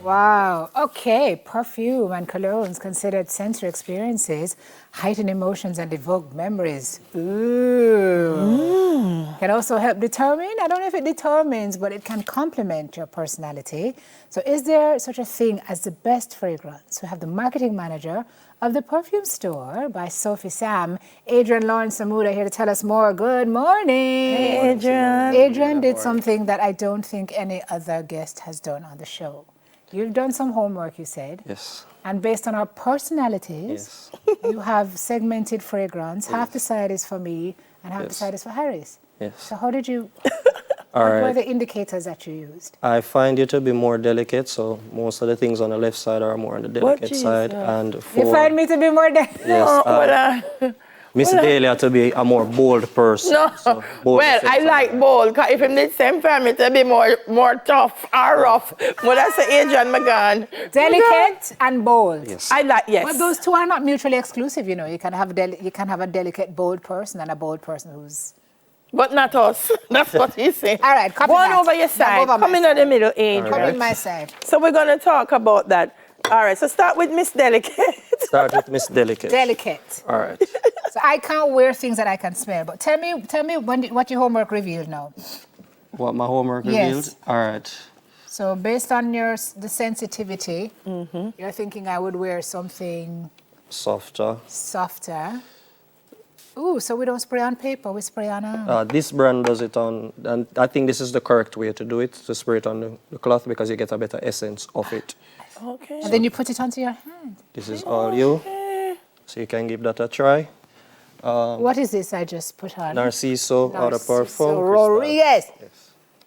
Wow. Okay. Perfume and colognes considered sensory experiences, heighten emotions and evoke memories. Ooh. Can also help determine, I don't know if it determines, but it can complement your personality. So is there such a thing as the best fragrance? We have the marketing manager of the perfume store by Sophie Sam, Adrian Lawrence Samuda, here to tell us more. Good morning. Hey, Adrian. Adrian did something that I don't think any other guest has done on the show. You've done some homework, you said. Yes. And based on our personalities, you have segmented fragrance. Half the side is for me and half the side is for Harris. Yes. So how did you, All what right. were the indicators that you used? I find you to be more delicate, so most of the things on the left side are more on the delicate side. And You for find me to be more delicate? yes, Miss Dahlia to be a more bold person. No. So bold Well, I like bold, because if him the same family to be more tough or rough. But that's Adrian McGann. Delicate and bold. Yes. I like, yes. But those two are not mutually exclusive, you know. You can have a delicate, bold person and a bold person who's... But not us. That's what he's saying. All right, copy Go on that. over your side. Over Come my in at the side. middle age. Come in my side. So we're going to talk about that. All right, so start with Miss Delicate. Start with Miss Delicate. Delicate. All right. So I can't wear things that I can smell. But tell me what your homework revealed now. What my homework Yes. revealed? All right. So based on the sensitivity, you're thinking I would wear something Softer. softer. Ooh, so we don't spray on paper, we spray on This brand does it on, and I think this is the correct way to do it, to spray it on the cloth because you get a better essence of it. Okay. and then you put it onto your hand. This is all you, so you can give that a try. What is this I just put on? Narciso, Eau de Parfum. Rodriguez.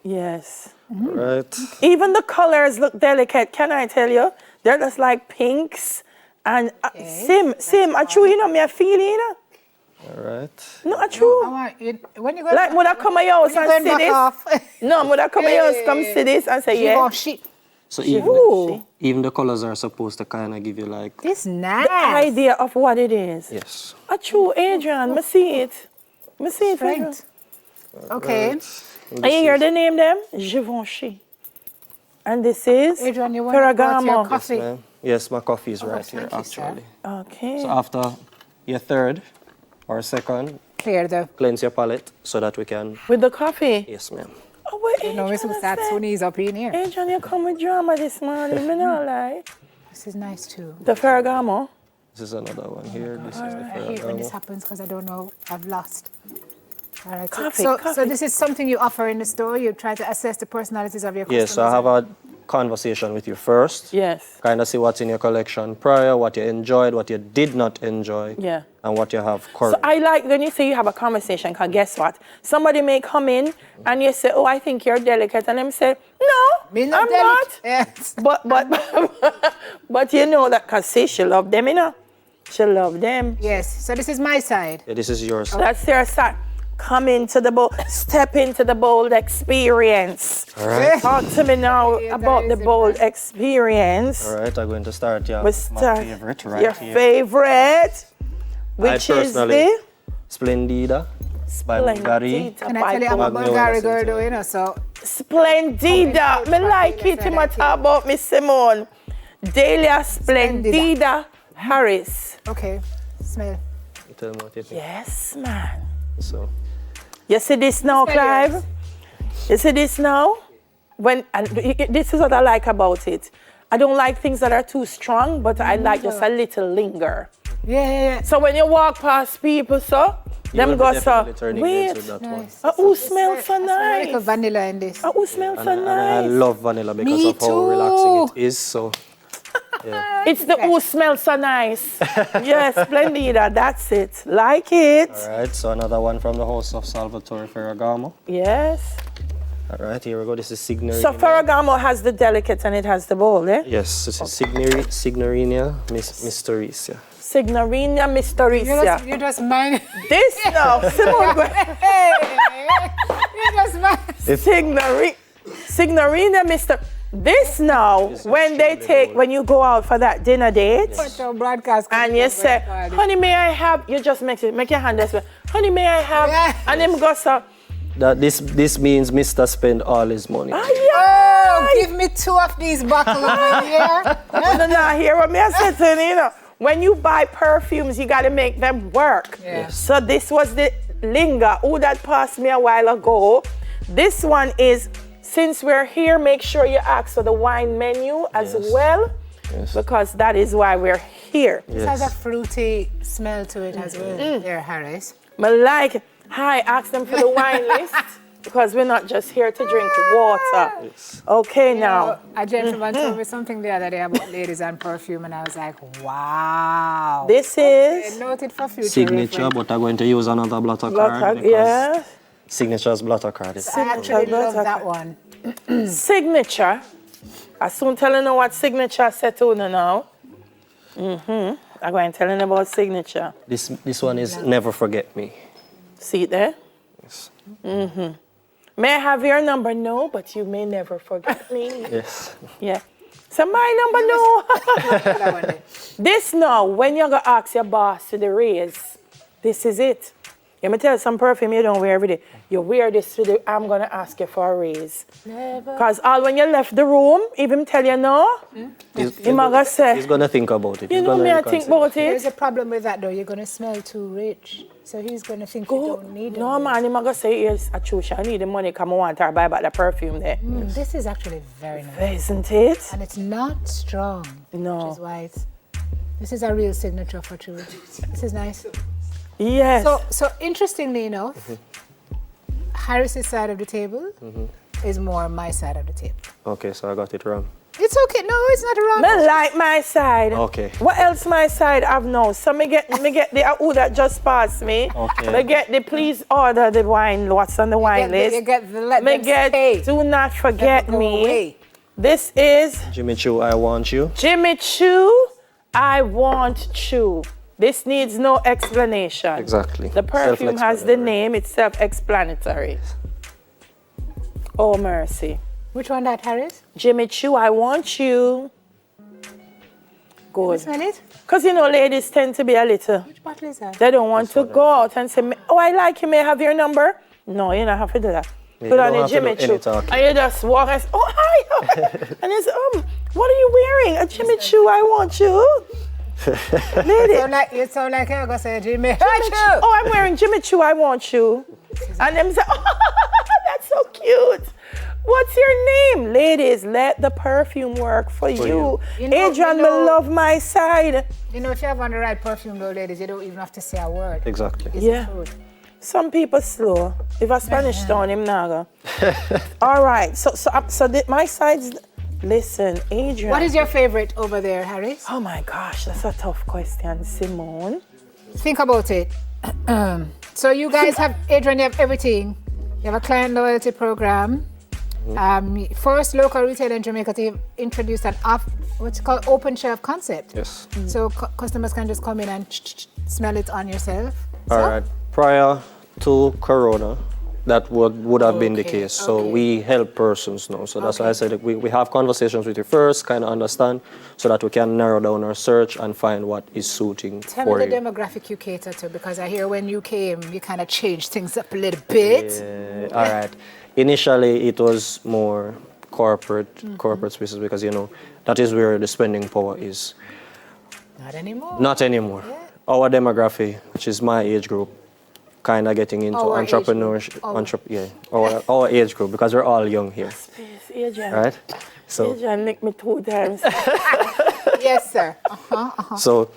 Yes. Right. Even the colors look delicate, can I tell you? They're just like pinks. And same, I true, you know, me a feeling, you know? All right. No, I true. When you go Like, would I come to your house and see this? No, would I come to your house, come see this and say, yeah? So even the colors are supposed to kind of give you like... This nice. The idea of what it is. Yes. I true, Adrian, me see it. Me see it, Adrian. Strength. Okay. And you hear the name them? Givenchy. And this is Adrian, you want to Ferragamo. your coffee? Yes, ma'am. Yes, my coffee is right thank here, you, sir. actually. Okay. So after your third or second, Clear the... cleanse your palate so that we can... With the coffee. Yes, ma'am. Oh, wait, You know, we should start Sunnis up in here. Adrian, you come with drama this morning, me not lie. This is nice too. The Ferragamo. This is another one here. This is the I hate when this Ferragamo. happens because I don't know. I've lost. All right. Coffee, so coffee. this is something you offer in the store. You try to assess the personalities of your customers. Yes, so I have a conversation with you first. Yes. Kind of see what's in your collection prior, what you enjoyed, what you did not enjoy, Yeah. and what you have So currently. I like when you say you have a conversation, because guess what? Somebody may come in and you say, oh, I think you're delicate. And them say, no, Me I'm not not. Yes. But you know that because she love them, you know. She love them. Yes. So this is my side. Yeah, this is yours. That's your side. Come into the bold, step into the bold experience. All right. Talk to me now about the bold experience. All right, I'm going to start We my start favorite right your here. favorite, which is personally the Splendida by Bulgari. Can I tell you, I'm a Bulgari girl, though, you know, so... Splendida. Me like it. Him talk about me Simone. Delia Splendida Harris. Okay. Smell. Tell me what you think. Yes, man. So, You see this now, Clive? You see this now? This is what I like about it. I don't like things that are too strong, but I like just a little linger. Yeah. So when you walk past people, so, them go so, wait, Nice. who smells so I smell like a nice? vanilla in this. Who smells so and I nice? love vanilla because Me of how relaxing too. it is. So, yeah. It's the who smells so nice. Yes, Splendida, that's it. Like it. All right, so another one from the house of Salvatore Ferragamo. Yes. All right, here we go. This is Signorina. So Ferragamo has the delicate and it has the bold, eh? Yes, this is Signorina Mystericia. Signorina Mystericia. You just mind. This now, Simone. Hey, you just mind. Signorina Mister. This now, when you go out for that dinner date, and you say, honey, may I have, you just make your hand this way, honey, may I have, and them go so, that this means Mr. spend all his money. Oh, give me 2 of these bottles over here. No, hear what me I said to you, you know. When you buy perfumes, you got to make them work. Yes. So this was the Linger. Who that passed me a while ago. This one is, since we're here, make sure you ask for the wine menu as well. Yes. Because that is why we're here. This has a fruity smell to it as well. There, Harris. But like, hi, ask them for the wine list. Because we're not just here to drink water. Yes. Okay, You now. know, a gentleman told me something the other day about ladies and perfume, and I was like, wow. This is Noted for future Signature, reference. but I'm going to use another blotter card. because yeah. Signature's blotter card is I actually love that one. Signature. I soon tell you what signature said to you now. I'm going to tell you about signature. This one is Never Forget Me. See it there? Yes. May I have your number? No, but you may never forget me. Yes. Yeah. So my number, no. This now, when you go ask your boss to the raise, this is it. Let me tell you some perfume you don't wear every day. You wear this to the, I'm going to ask you for a raise. Because all when you left the room, even tell you no, He's gonna say, going to think about it. you He's know gonna me, I think reconsider. about There's it. a problem with that though. You're going to smell too rich. So he's going to think you don't need it. No, man, I'm going to say, yes, Achusha, I need the money, come on, to buy back the perfume there. This is actually very nice. Isn't it? And it's not strong. No. Which is why this is a real signature for true. This is nice. Yes. So interestingly enough, Harris's side of the table is more my side of the table. Okay, so I got it wrong. It's okay. No, it's not wrong. Me like my side. Okay. What else my side have now? So me get the who that just passed me. Okay. Me get the please order the wine. What's on the wine list? You get the let Me them get stay. do not forget Never go me. away. This is Jimmy Choo, I Want You. Jimmy Choo. I want Choo. This needs no explanation. Exactly. The perfume has the Self-explanatory. name. It's self-explanatory. Oh mercy. Which one that, Harris? Jimmy Choo, I want you. Good. Smell it? Because you know, ladies tend to be a little. Which bottle is that? They don't want to go out and say, oh, I like you, may I have your number? No, you don't have to do that. Yeah, Put you on don't your have to do Jimmy any Choo. talking. And you just walk and say, oh, hi. And it's, what are you wearing? A Jimmy Choo, I want you. Lady. You sound like you're going to say Jimmy. Oh, I'm wearing Jimmy Choo, I want you. And them say, oh, that's so cute. What's your name? Ladies, let the perfume work for you. You know- Adrian, you know- me love my side. You know, if you have on the right perfume, though, ladies, you don't even have to say a word. Exactly. It's Yeah. the truth. Some people slow. If a Spanish town, him naga. All right. My side's. Listen, Adrian. What is your favorite over there, Harris? Oh my gosh, that's a tough question, Simone. Think about it. So you guys have, Adrian, you have everything. You have a client loyalty program. First local retailer in Jamaica to introduce what's called open shelf concept. Yes. So customers can just come in and smell it on yourself. All right. Prior to Corona, that would have been the case. So we help persons now. So that's why I said that we have conversations with you first, kind of understand, so that we can narrow down our search and find what is suiting Tell for me you. the demographic you cater to, because I hear when you came, you kind of changed things up a little bit. All right. Initially, it was more corporate spaces because, you know, that is where the spending power is. Not anymore. Not anymore. Yeah. Our demographic, which is my age group, kind of getting into Our age entrepreneurship. group. Our age group, because we're all young here, Please, Adrian. right? So, Adrian licked me 2 times. Yes, sir. so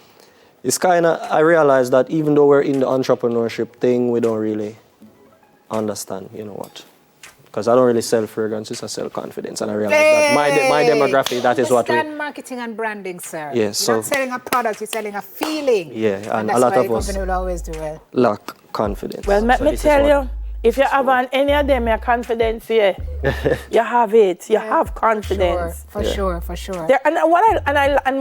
it's kind of, I realized that even though we're in the entrepreneurship thing, we don't really understand, you know what? Because I don't really sell fragrances, I sell confidence. And I realized that my demographic, that is what we... Understand marketing and branding, sir. Yes, You're not so- selling a product, you're selling a feeling. Yeah, And and that's a lot why of the us company will always do well. lack confidence. Well, let So me this is tell what- you, if you have on any of them, your confidence, yeah, you have it. You have confidence. For sure. There, and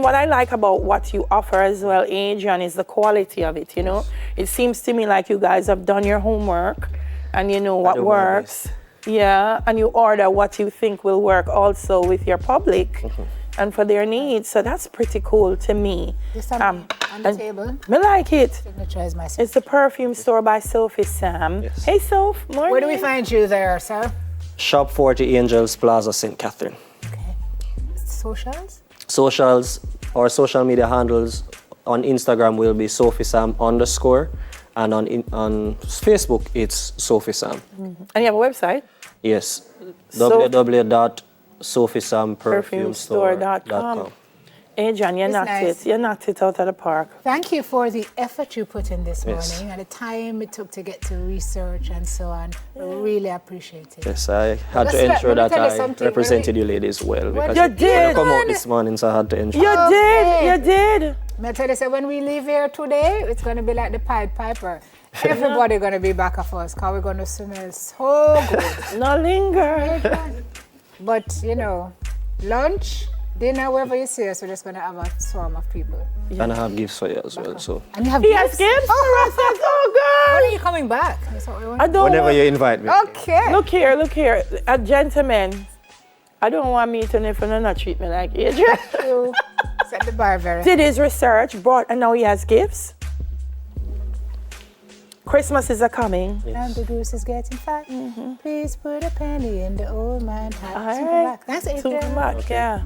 what I like about what you offer as well, Adrian, is the quality of it. You know, it seems to me like you guys have done your homework, and you know what do my works. Yeah, and you order what you think will work also with your public. and for their needs. So that's pretty cool to me. There's something on the and table. I like it. Signature is my It's the perfume store by Sophie Sam. Yes. Hey, Soph, morning. Where do we find you there, sir? Shop 40 Angels Plaza, St. Catherine. Okay. Socials? Socials, our social media handles on Instagram will be SophieSam_, and on Facebook it's Sophie Sam. And you have a website? Yes, So- www.sophiesam.perfumestore.com. Hey, John, you It's knocked nice. it. You knocked it out of the park. Thank you for the effort you put in this Yes. morning and the time it took to get to research and so on. I really appreciate it. Yes, I had Let's to ensure let me that tell you I something, represented you ladies well because You you did. come out this morning, so I had to ensure. You Okay. did. You did. May I tell you, so when we leave here today, it's going to be like the Pied Piper. Everybody going to be back of us because we're going to smell so good. No linger. But, you know, lunch, dinner, wherever you see us, we're just going to have a swarm of people. And I have gifts for you as well. So And you have He has gifts for us. That's so When good. are you coming back? That's what we want. I don't whenever want, you invite me. Okay. Look here. A gentleman. I don't want me to if you not treat me like Adrian. You set the bar very high. Did his research, brought, and now he has gifts. Christmas is a coming. And the goose is getting fat. Please put a penny in the old man's hat. All right. That's it. Super back. Yeah.